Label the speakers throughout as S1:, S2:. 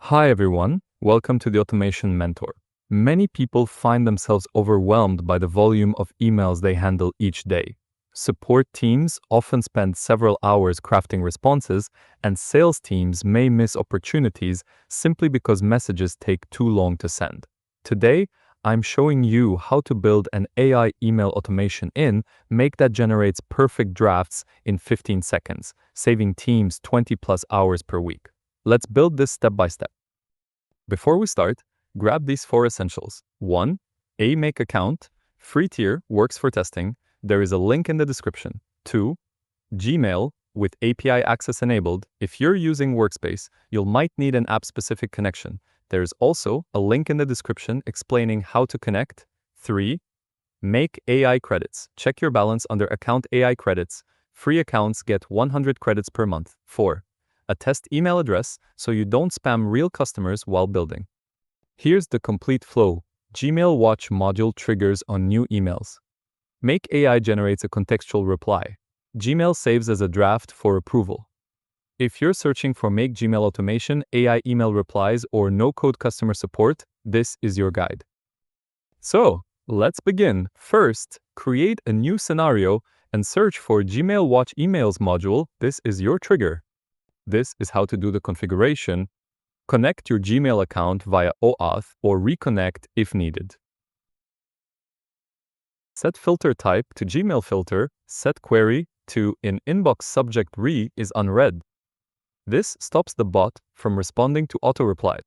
S1: Hi everyone, welcome to the Automation Mentor. Many people find themselves overwhelmed by the volume of emails they handle each day. Support teams often spend several hours crafting responses, and sales teams may miss opportunities simply because messages take too long to send. Today, I'm showing you how to build an AI email automation Make that generates perfect drafts in 15 seconds, saving teams 20 plus hours per week. Let's build this step by step. Before we start, grab these 4 essentials. 1. A Make account. Free tier works for testing. There is a link in the description. 2. Gmail with API access enabled. If you're using Workspace, you'll might need an app-specific connection. There's also a link in the description explaining how to connect. 3. Make AI credits. Check your balance under Account AI credits. Free accounts get 100 credits per month. 4. A test email address so you don't spam real customers while building. Here's the complete flow. Gmail Watch module triggers on new emails. Make AI generates a contextual reply. Gmail saves as a draft for approval. If you're searching for Make Gmail automation, AI email replies, or no-code customer support, this is your guide. So, let's begin. First, create a new scenario and search for Gmail Watch emails module. This is your trigger. This is how to do the configuration. Connect your Gmail account via OAuth or reconnect if needed. Set filter type to Gmail filter. Set query to in inbox subject re is unread. This stops the bot from responding to auto-reply.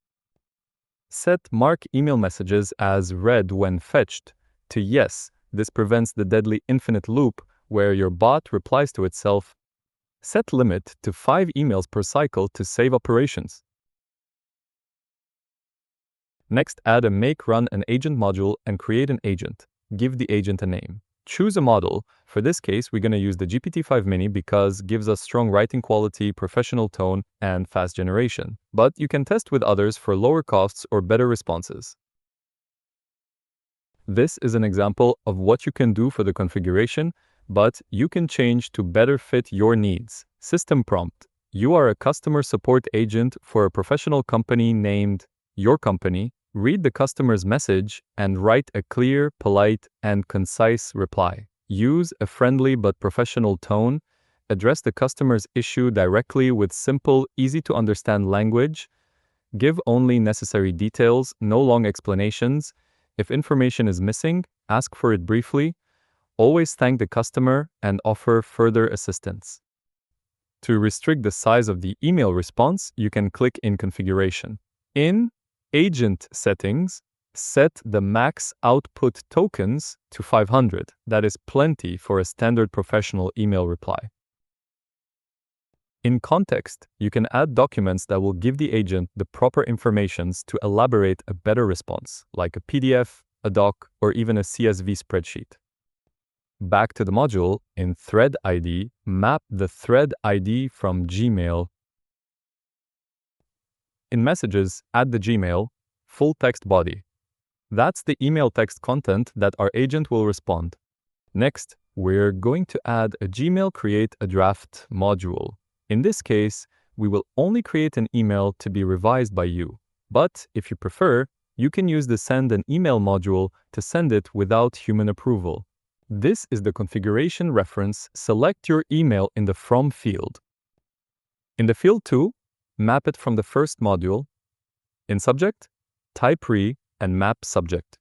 S1: Set mark email messages as read when fetched to yes. This prevents the deadly infinite loop where your bot replies to itself. Set limit to 5 emails per cycle to save operations. Next, add a Make Run an Agent module and create an agent. Give the agent a name. Choose a model. For this case, we're going to use the GPT-5 Mini because it gives us strong writing quality, professional tone, and fast generation. But you can test with others for lower costs or better responses. This is an example of what you can do for the configuration, but you can change to better fit your needs. System prompt. You are a customer support agent for a professional company named your company. Read the customer's message and write a clear, polite, and concise reply. Use a friendly but professional tone. Address the customer's issue directly with simple, easy-to-understand language. Give only necessary details, no long explanations. If information is missing, ask for it briefly. Always thank the customer and offer further assistance. To restrict the size of the email response, you can click in Configuration. In Agent Settings, set the max output tokens to 500. That is plenty for a standard professional email reply. In Context, you can add documents that will give the agent the proper informations to elaborate a better response, like a PDF, a doc, or even a CSV spreadsheet. Back to the module, in Thread ID, map the Thread ID from Gmail. In Messages, add the Gmail full text body. That's the email text content that our agent will respond. Next, we're going to add a Gmail Create a Draft module. In this case, we will only create an email to be revised by you. But if you prefer, you can use the Send an Email module to send it without human approval. This is the configuration reference. Select your email in the From field. In the field 2, map it from the first module. In Subject, type re and map subject.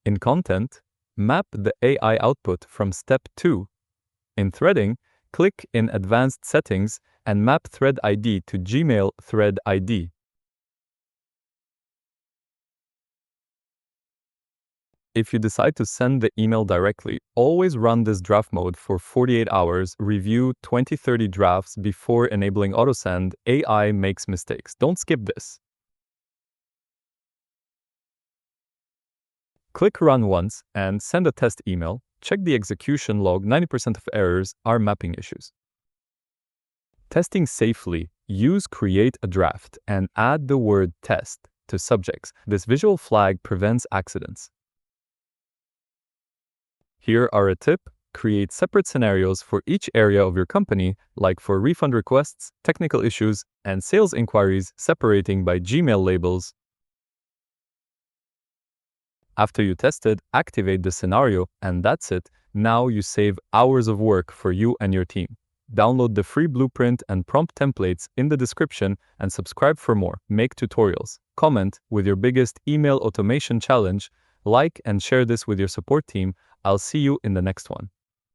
S1: In Content, map the AI output from Step 2. In Threading, click in Advanced Settings and map Thread ID to Gmail Thread ID. If you decide to send the email directly, always run this draft mode for 48 hours, review 20-30 drafts before enabling autosend. AI makes mistakes. Don't skip this. Click Run once and send a test email. Check the execution log. 90% of errors are mapping issues. Testing safely, use Create a Draft and add the word test to subjects. This visual flag prevents accidents. Here are a tip. Create separate scenarios for each area of your company, like for refund requests, technical issues, and sales inquiries, separating by Gmail labels. After you test it, activate the scenario, and that's it. Now you save hours of work for you and your team. Download the free blueprint and prompt templates in the description and subscribe for more. Make tutorials. Comment with your biggest email automation challenge. Like and share this with your support team. I'll see you in the next one.